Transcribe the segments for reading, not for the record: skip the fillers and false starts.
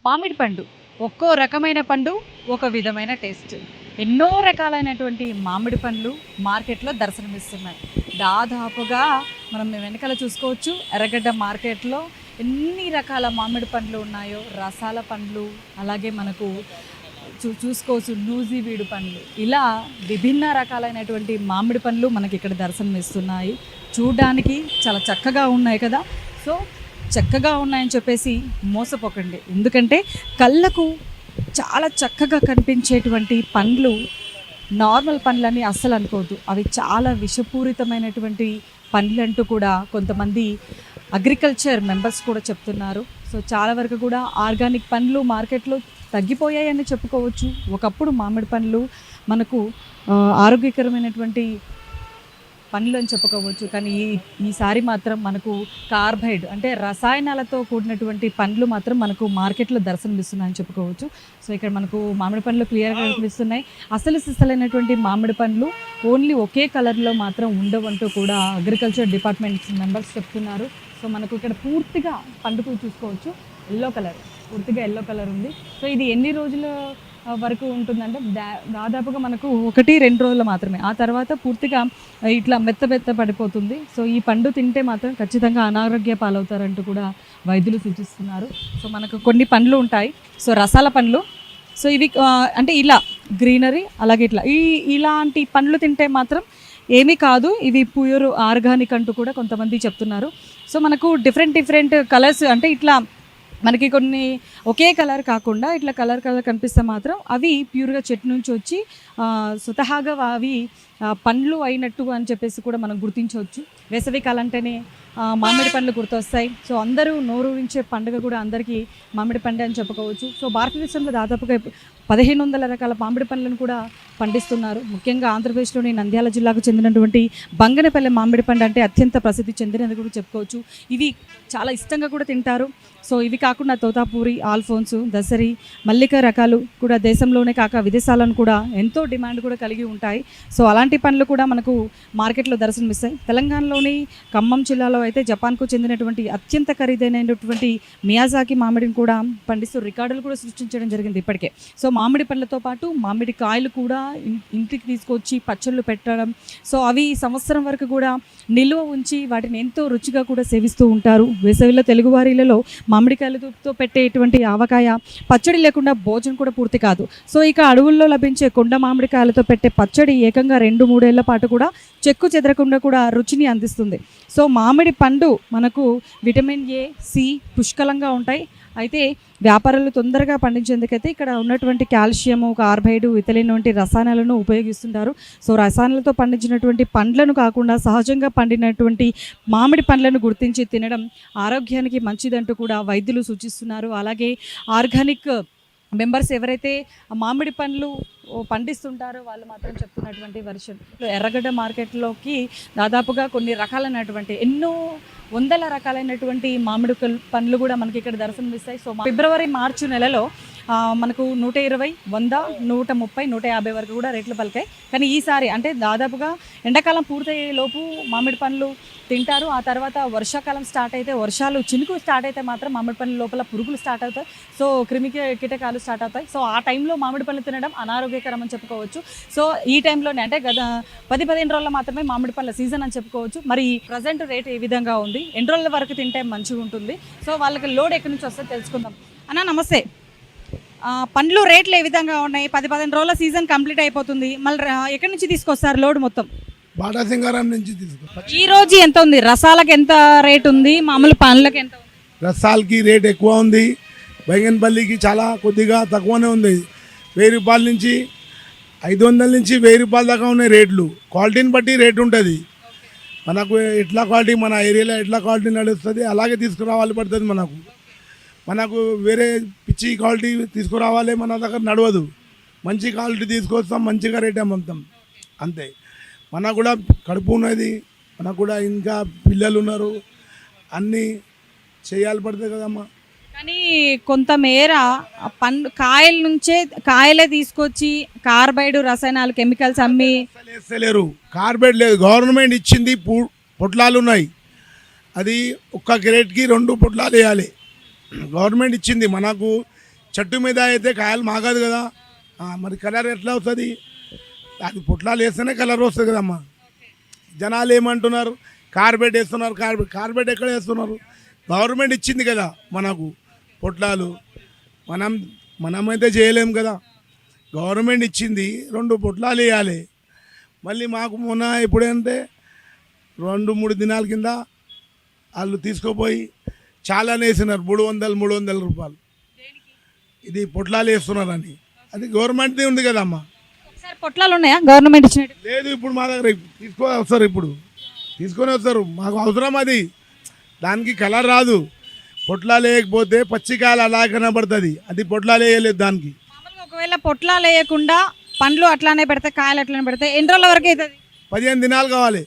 మామిడి పండు. ఒక్కో రకమైన పండు ఒక విధమైన టేస్ట్. ఎన్నో రకాలైనటువంటి మామిడి పండ్లు మార్కెట్‌లో దర్శనమిస్తున్నాయి. దాదాపుగా మనం వెనకాల చూసుకోవచ్చు ఎర్రగడ్డ మార్కెట్‌లో ఎన్ని రకాల మామిడి పండ్లు ఉన్నాయో, రసాల పండ్లు, అలాగే మనకు చూసుకోవచ్చు నూజివీడు పండ్లు. ఇలా విభిన్న రకాలైనటువంటి మామిడి పండ్లు మనకి ఇక్కడ దర్శనమిస్తున్నాయి. చూడ్డానికి చాలా చక్కగా ఉన్నాయి కదా! సో చక్కగా ఉన్నాయని చెప్పేసి మోసపోకండి. ఎందుకంటే కళ్ళకు చాలా చక్కగా కనిపించేటువంటి పండ్లు నార్మల్ పండ్లని అస్సలు అనుకోవద్దు. అవి చాలా విషపూరితమైనటువంటి పండ్లు అంటూ కూడా కొంతమంది అగ్రికల్చర్ మెంబర్స్ కూడా చెప్తున్నారు. సో చాలా వరకు కూడా ఆర్గానిక్ పండ్లు మార్కెట్లో తగ్గిపోయాయని చెప్పుకోవచ్చు. ఒకప్పుడు మామిడి పండ్లు మనకు ఆరోగ్యకరమైనటువంటి పండ్లు అని చెప్పుకోవచ్చు. కానీ ఈసారి మాత్రం మనకు కార్బైడ్ అంటే రసాయనాలతో కూడినటువంటి పండ్లు మాత్రం మనకు మార్కెట్లో దర్శనమిస్తున్నాయని చెప్పుకోవచ్చు. సో ఇక్కడ మనకు మామిడి పండ్లు క్లియర్గా కనిపిస్తున్నాయి. అసలు సిసలైనటువంటి మామిడి పండ్లు ఓన్లీ ఒకే కలర్లో మాత్రం ఉండవంటూ కూడా అగ్రికల్చర్ డిపార్ట్మెంట్ మెంబర్స్ చెప్తున్నారు. సో మనకు ఇక్కడ పూర్తిగా పండుగ చూసుకోవచ్చు. పూర్తిగా ఎల్లో కలర్ ఉంది. సో ఇది ఎన్ని రోజుల వరకు ఉంటుందంటే దాదాపుగా మనకు 1-2 రోజులు మాత్రమే. ఆ తర్వాత పూర్తిగా ఇట్లా మెత్త పడిపోతుంది. సో ఈ పండు తింటే మాత్రం ఖచ్చితంగా అనారోగ్య పాలవుతారంటూ కూడా వైద్యులు సూచిస్తున్నారు. సో మనకు కొన్ని పండ్లు ఉంటాయి. సో రసాల పండ్లు. సో ఇవి అంటే ఇలా గ్రీనరీ, అలాగే ఇలాంటి పండ్లు తింటే మాత్రం ఏమీ కాదు, ఇవి ప్యూర్ ఆర్గానిక్ అంటూ కూడా కొంతమంది చెప్తున్నారు. సో మనకు డిఫరెంట్ కలర్స్ అంటే ఇట్లా మనకి కొన్ని ఒకే కలర్ కాకుండా ఇట్లా కలర్ కనిపిస్తే మాత్రం అవి ప్యూర్గా చెట్టు నుంచి వచ్చి స్వతహాగా అవి పండ్లు అయినట్టు అని చెప్పేసి కూడా మనం గుర్తించవచ్చు. వేసవికాలం అంటేనే మామిడి పండ్లు గుర్తొస్తాయి. సో అందరూ నోరూరించే పండుగ కూడా అందరికీ మామిడి పండు అని చెప్పుకోవచ్చు. సో భారతదేశంలో దాదాపుగా 1500 రకాల మామిడి పండ్లను కూడా పండిస్తున్నారు. ముఖ్యంగా ఆంధ్రప్రదేశ్లోని నంద్యాల జిల్లాకు చెందినటువంటి బంగనపల్లె మామిడి పండు అంటే అత్యంత ప్రసిద్ధి చెందినది కూడా చెప్పుకోవచ్చు. ఇవి చాలా ఇష్టంగా కూడా తింటారు. సో ఇవి కాకుండా తోతాపూరి, ఆల్ఫోన్సు, దసరి, మల్లిక రకాలు కూడా దేశంలోనే కాక విదేశాలను కూడా ఎంతో డిమాండ్ కూడా కలిగి ఉంటాయి. సో అలాంటి పండ్లు కూడా మనకు మార్కెట్లో దర్శనమిస్తాయి. తెలంగాణలోని ఖమ్మం జిల్లాలో అయితే జపాన్కు చెందినటువంటి అత్యంత ఖరీదైనటువంటి మియాజాకి మామిడిని కూడా పండిస్తూ రికార్డులు కూడా సృష్టించడం జరిగింది ఇప్పటికే. సో మామిడి పండ్లతో పాటు మామిడి కాయలు కూడా ఇంటికి తీసుకొచ్చి పచ్చళ్ళు పెట్టడం, సో అవి సంవత్సరం వరకు కూడా నిల్వ ఉంచి వాటిని ఎంతో రుచిగా కూడా సేవిస్తూ ఉంటారు. వేసవిలో తెలుగువారిలలో మామిడికాయలతో పెట్టేటువంటి ఆవకాయ పచ్చడి లేకుండా భోజనం కూడా పూర్తి కాదు. సో ఇక అడవుల్లో లభించే కొండ మామిడికాయలతో పెట్టే పచ్చడి ఏకంగా 2-3 ఏళ్ల పాటు కూడా చెక్కు చెదరకుండా కూడా రుచిని అందిస్తుంది. సో మామిడి పండు మనకు విటమిన్ ఏ, సి పుష్కలంగా ఉంటాయి. అయితే వ్యాపారులు తొందరగా పండించేందుకైతే ఇక్కడ ఉన్నటువంటి కాల్షియము, కార్బైడ్, ఇథిలిన్ వంటి రసాయనాలను ఉపయోగిస్తుంటారు. సో రసాయనాలతో పండించినటువంటి పండ్లను కాకుండా సహజంగా పండినటువంటి మామిడి పండ్లను గుర్తించి తినడం ఆరోగ్యానికి మంచిదంటూ కూడా వైద్యులు సూచిస్తున్నారు. అలాగే ఆర్గానిక్ మెంబర్స్ ఎవరైతే మామిడి పండ్లు పండిస్తుంటారో వాళ్ళు మాత్రం చెప్తున్నటువంటి వర్షన్ ఎర్రగడ్డ మార్కెట్లోకి దాదాపుగా కొన్ని రకాలైనటువంటి ఎన్నో వందల రకాలైనటువంటి మామిడి పండ్లు కూడా మనకి ఇక్కడ దర్శనమిస్తాయి. సో ఫిబ్రవరి, మార్చి నెలలో మనకు 120, 100, 130, 150 వరకు కూడా రేట్లు పలికాయి. కానీ ఈసారి అంటే దాదాపుగా ఎండాకాలం పూర్తయ్యే లోపు మామిడి పండ్లు తింటారు. ఆ తర్వాత వర్షాకాలం స్టార్ట్ అయితే చినుకు స్టార్ట్ అయితే మాత్రం మామిడి పండ్ల లోపల పురుగులు స్టార్ట్ అవుతాయి. సో కీటకాలు స్టార్ట్ అవుతాయి. సో ఆ టైంలో మామిడి పండ్లు తినడం అనారోగ్యకరం అని చెప్పుకోవచ్చు. సో ఈ టైంలోనే అంటే గత 10-15 రోజుల్లో మాత్రమే మామిడి పండ్ల సీజన్ అని చెప్పుకోవచ్చు. మరి ప్రజెంట్ రేట్ ఏ విధంగా ఉంది, ఎన్ని రోజుల వరకు తింటే మంచిగా ఉంటుంది, సో వాళ్ళకి లోడ్ ఎక్కడి నుంచి వస్తే తెలుసుకుందాం. అన్న నమస్తే. పండ్లు రేట్లు ఏ విధంగా ఉన్నాయి? 10-15 రోజుల సీజన్ కంప్లీట్ అయిపోతుంది. మళ్ళీ ఎక్కడి నుంచి తీసుకొస్తారు లోడ్ మొత్తం? బాటాసింగారం నుంచి ఈ రోజు ఎంత ఉంది? రసాలకు ఎంత రేట్ ఉంది, మామూలు పండ్లకి ఎంత ఉంది? రసాలకి రేట్ ఎక్కువ ఉంది, బైగన్పల్లికి చాలా కొద్దిగా తక్కువనే ఉంది. 1000 రూపాయల నుంచి 500 నుంచి 1000 రూపాయల దాకా ఉన్నాయి రేట్లు. క్వాలిటీని బట్టి రేట్ ఉంటుంది. మనకు ఎట్లా క్వాలిటీ, మన ఏరియాలో ఎట్లా క్వాలిటీ నడుస్తుంది అలాగే తీసుకురావాలి పడుతుంది. మనకు వేరే పిచ్చి క్వాలిటీ తీసుకురావాలి మన దగ్గర నడవదు. మంచి క్వాలిటీ తీసుకొస్తాం, మంచిగా రేట్ అమ్ముతాం అంతే. మనకు కూడా కడుపు ఉన్నది, మనకు కూడా ఇంకా పిల్లలు ఉన్నారు, అన్నీ చేయాలి పడుతుంది కదమ్మా. కానీ కొంతమేర కాయల నుంచే కాయలే తీసుకొచ్చి కార్బైడ్, రసాయనాలు, కెమికల్స్ అమ్మి వేస్తలేరు. కార్బైడ్ లేదు, గవర్నమెంట్ ఇచ్చింది పొట్లాలు ఉన్నాయి. అది ఒక్క క్రేట్కి 2 పొట్లాలు వేయాలి. గవర్నమెంట్ ఇచ్చింది. మనకు చెట్టు మీద అయితే కాయలు మాగదు కదా, మరి కలర్ ఎట్లా వస్తుంది? అది పొట్లాలు వేస్తేనే కలర్ వస్తుంది కదమ్మా. జనాలు ఏమంటున్నారు, కార్బెట్ వేస్తున్నారు. కార్బెట్ ఎక్కడ వేస్తున్నారు? గవర్నమెంట్ ఇచ్చింది కదా మనకు పొట్లాలు, మనమైతే చేయలేం కదా. గవర్నమెంట్ ఇచ్చింది, 2 పొట్లాలు వేయాలి. మళ్ళీ మాకు మొన్న ఎప్పుడంటే 2-3 దినాల కింద వాళ్ళు తీసుకుపోయి చాలానే వేసినారు, 300 రూపాయలు. ఇది పొట్లాలు వేస్తున్నారని. అది గవర్నమెంట్ది ఉంది కదమ్మా. ఒకసారి పొట్లాలు ఉన్నాయా గవర్నమెంట్ ఇచ్చినట్టు? లేదు, ఇప్పుడు మా దగ్గర వస్తారు, ఇప్పుడు తీసుకొని వస్తారు. మాకు అవసరం అది, దానికి కలర్ రాదు. పొట్లాలు వేయకపోతే పచ్చికాయలు అలా కనబడుతుంది, అది పొట్లాలు వేయలేదు దానికి. మామూలుగా ఒకవేళ పొట్లాలు వేయకుండా పండ్లు అట్లానే పెడితే, కాయలు అట్లానే పెడితే ఎన్ని రోజుల వరకు అవుతుంది? 15 దినాలు కావాలి.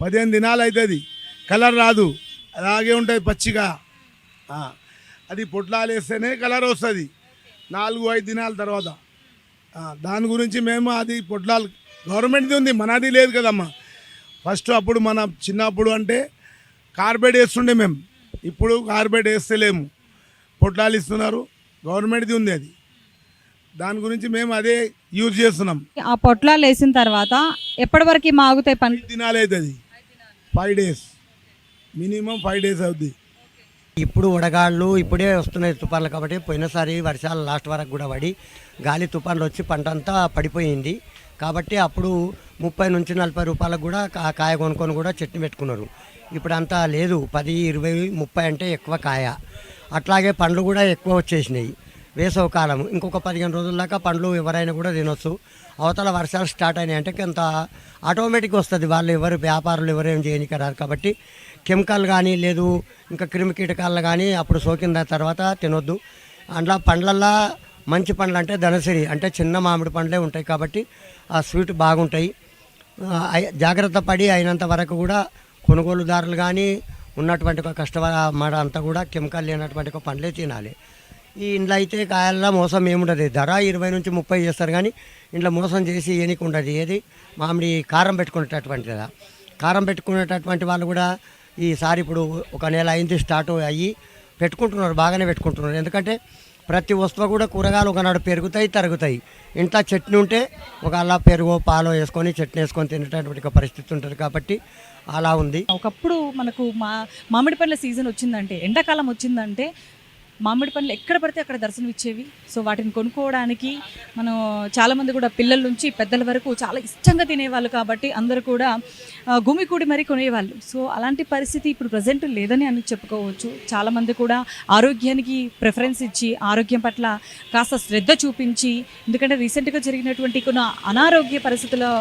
15 దినాలు అవుతుంది, కలర్ రాదు, అలాగే ఉంటుంది పచ్చిగా. అది పొట్లాలు వేస్తేనే కలర్ వస్తుంది 4-5 దినాల తర్వాత. దాని గురించి మేము అది పొట్లాలు గవర్నమెంట్ది ఉంది, మనది లేదు కదమ్మా. ఫస్ట్ అప్పుడు మన చిన్నప్పుడు అంటే కార్బెట్ వేస్తుండే మేము, ఇప్పుడు కార్బెట్ వేస్తలేము, పొట్లాలు ఇస్తున్నారు, గవర్నమెంట్ది ఉంది అది. దాని గురించి మేము అదే యూజ్ చేస్తున్నాం. ఆ పొట్లాలు వేసిన తర్వాత ఎప్పటి వరకు మాగుతాయి పండ్లు? 5 దినాలు అవుతుంది, 5 డేస్, మినిమం 5 డేస్ అవుతుంది. ఇప్పుడు వడగాళ్ళు ఇప్పుడే వస్తున్నాయి తుఫాన్లు, కాబట్టి పోయినసారి వర్షాలు లాస్ట్ వరకు కూడా పడి గాలి తుఫాన్లు వచ్చి పంట అంతా పడిపోయింది. కాబట్టి అప్పుడు 30-40 రూపాయలకు కూడా కాయ కొనుక్కొని కూడా చట్నీ పెట్టుకున్నారు. ఇప్పుడు అంతా లేదు, 10, 20, 30 అంటే ఎక్కువ కాయ. అట్లాగే పండ్లు కూడా ఎక్కువ వచ్చేసినాయి. వేసవి కాలం ఇంకొక 15 రోజుల దాకా పండ్లు ఎవరైనా కూడా తినొచ్చు. అవతల వర్షాలు స్టార్ట్ అయినాయి అంటే కొంత ఆటోమేటిక్ వస్తుంది, వాళ్ళు వ్యాపారులు ఎవరేం చేయనికి రారు. కాబట్టి కెమికల్ కానీ లేదు ఇంకా క్రిమి కీటకాలు కానీ అప్పుడు సోకిన తర్వాత తినొద్దు. అందులో పండ్లల్లో మంచి పండ్లు అంటే ధనసిరి అంటే చిన్న మామిడి పండ్లే ఉంటాయి, కాబట్టి ఆ స్వీట్ బాగుంటాయి. జాగ్రత్త పడి అయినంత వరకు కూడా కొనుగోలుదారులు కానీ ఉన్నటువంటి ఒక కస్టమర్ అంతా కూడా కెమికల్ లేనటువంటి ఒక పండ్లే తినాలి. ఈ ఇంట్లో అయితే కాయల్లో మోసం ఏముండదు, ధర 20-30 చేస్తారు, కానీ ఇంట్లో మోసం చేసి ఏనికి ఉండదు. ఏది మామిడి కారం పెట్టుకునేటటువంటి కదా, కారం పెట్టుకునేటటువంటి వాళ్ళు కూడా ఈసారి ఇప్పుడు ఒక నెల అయింది స్టార్ట్ అయ్యి పెట్టుకుంటున్నారు, బాగానే పెట్టుకుంటున్నారు. ఎందుకంటే ప్రతి వస్తువు కూడా కూరగాయలు ఒకనాడు పెరుగుతాయి తరుగుతాయి. ఇంట్లో చట్నీ ఉంటే ఒక అలా పెరుగో పాలో వేసుకొని చట్నీ వేసుకొని తినేటటువంటి ఒక పరిస్థితి ఉంటుంది, కాబట్టి అలా ఉంది. ఒకప్పుడు మనకు మామిడి పండ్ల సీజన్ వచ్చిందంటే, ఎండాకాలం వచ్చిందంటే మామిడి పండ్లు ఎక్కడ పడితే అక్కడ దర్శనం ఇచ్చేవి. సో వాటిని కొనుక్కోవడానికి మనం చాలామంది కూడా పిల్లల నుంచి పెద్దల వరకు చాలా ఇష్టంగా తినేవాళ్ళు, కాబట్టి అందరూ కూడా గుమికూడి మరీ కొనేవాళ్ళు. సో అలాంటి పరిస్థితి ఇప్పుడు ప్రజెంట్ లేదని అని చెప్పుకోవచ్చు. చాలామంది కూడా ఆరోగ్యానికి ప్రిఫరెన్స్ ఇచ్చి ఆరోగ్యం పట్ల కాస్త శ్రద్ధ చూపించి, ఎందుకంటే రీసెంట్గా జరిగినటువంటి కొన్ని అనారోగ్య పరిస్థితుల్లో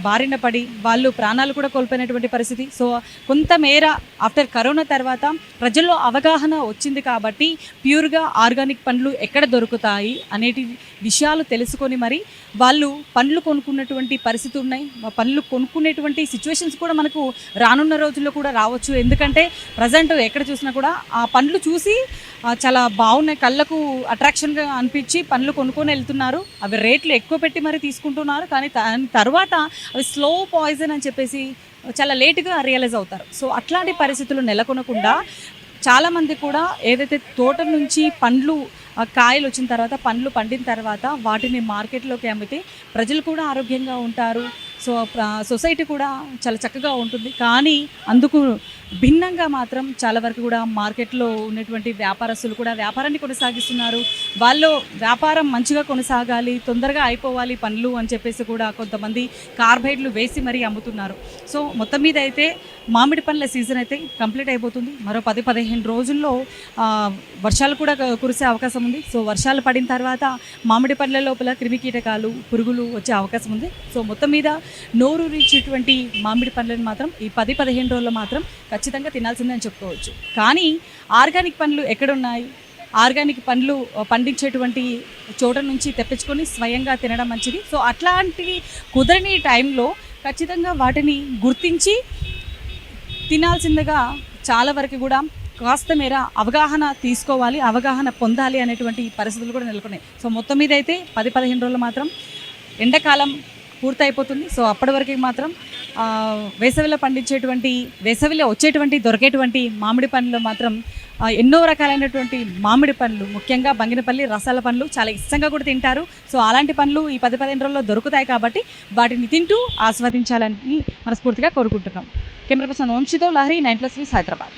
బారిన పడి వాళ్ళు ప్రాణాలు కూడా కోల్పోయినటువంటి పరిస్థితి. సో కొంతమేర ఆఫ్టర్ కరోనా తర్వాత ప్రజల్లో అవగాహన వచ్చింది, కాబట్టి ప్యూర్గా ఆర్గానిక్ పండ్లు ఎక్కడ దొరుకుతాయి అనేటి విషయాలు తెలుసుకొని మరి వాళ్ళు పండ్లు కొనుక్కున్నటువంటి పరిస్థితి ఉన్నాయి. పండ్లు కొనుక్కునేటువంటి సిచ్యువేషన్స్ కూడా మనకు రానున్న రోజుల్లో కూడా రావచ్చు. ఎందుకంటే ప్రజెంట్ ఎక్కడ చూసినా కూడా ఆ పండ్లు చూసి చాలా బాగున్నాయి, కళ్ళకు అట్రాక్షన్గా అనిపించి పండ్లు కొనుక్కొని వెళ్తున్నారు. అవి రేట్లు ఎక్కువ పెట్టి మరి తీసుకుంటున్నారు, కానీ దాని తర్వాత అవి స్లో పాయిజన్ అని చెప్పేసి చాలా లేటుగా రియలైజ్ అవుతారు. సో అట్లాంటి పరిస్థితులు నెలకొనకుండా చాలామంది కూడా ఏదైతే తోట నుంచి పండ్లు కాయలు వచ్చిన తర్వాత పండ్లు పండిన తర్వాత వాటిని మార్కెట్లోకి అమ్మితే ప్రజలు కూడా ఆరోగ్యంగా ఉంటారు. సో సొసైటీ కూడా చాలా చక్కగా ఉంటుంది. కానీ అందుకు భిన్నంగా మాత్రం చాలా వరకు కూడా మార్కెట్లో ఉన్నటువంటి వ్యాపారస్తులు కూడా వ్యాపారాన్ని కొనసాగిస్తున్నారు. వాళ్ళు వ్యాపారం మంచిగా కొనసాగాలి, తొందరగా అయిపోవాలి పండ్లు అని చెప్పేసి కూడా కొంతమంది కార్బైడ్లు వేసి మరీ అమ్ముతున్నారు. సో మొత్తం మీద అయితే మామిడి పండ్ల సీజన్ అయితే కంప్లీట్ అయిపోతుంది. మరో 10-15 రోజుల్లో వర్షాలు కూడా కురిసే అవకాశం ఉంది. సో వర్షాలు పడిన తర్వాత మామిడి పండ్ల లోపల క్రిమికీటకాలు పురుగులు వచ్చే అవకాశం ఉంది. సో మొత్తం మీద నోరూరించేటువంటి మామిడి పండ్లను మాత్రం ఈ 10-15 రోజుల్లో మాత్రం ఖచ్చితంగా తినాల్సిందని చెప్పుకోవచ్చు. కానీ ఆర్గానిక్ పండ్లు ఎక్కడున్నాయి? ఆర్గానిక్ పండ్లు పండించేటువంటి చోట నుంచి తెప్పించుకొని స్వయంగా తినడం మంచిది. సో అట్లాంటివి కుదరని టైంలో ఖచ్చితంగా వాటిని గుర్తించి తినాల్సిందిగా చాలా వరకు కూడా కాస్త మేర అవగాహన తీసుకోవాలి, అవగాహన పొందాలి అనేటువంటి పరిస్థితులు కూడా నెలకొన్నాయి. సో మొత్తం మీద అయితే 10-15 రోజులు మాత్రం ఎండాకాలం పూర్తయిపోతుంది. సో అప్పటి వరకు మాత్రం వేసవిలో పండించేటువంటి వేసవిలో వచ్చేటువంటి దొరికేటువంటి మామిడి పండ్లు మాత్రం ఎన్నో రకాలైనటువంటి మామిడి పండ్లు, ముఖ్యంగా బంగినపల్లి రసాల పండ్లు చాలా ఇష్టంగా కూడా తింటారు. సో అలాంటి పండ్లు ఈ 10-15 రోజుల్లో దొరుకుతాయి కాబట్టి వాటిని తింటూ ఆస్వాదించాలని మనస్ఫూర్తిగా కోరుకుంటున్నాం. కెమెరా పర్సన్ వంశీతో లహరి, 9+3 హైదరాబాద్.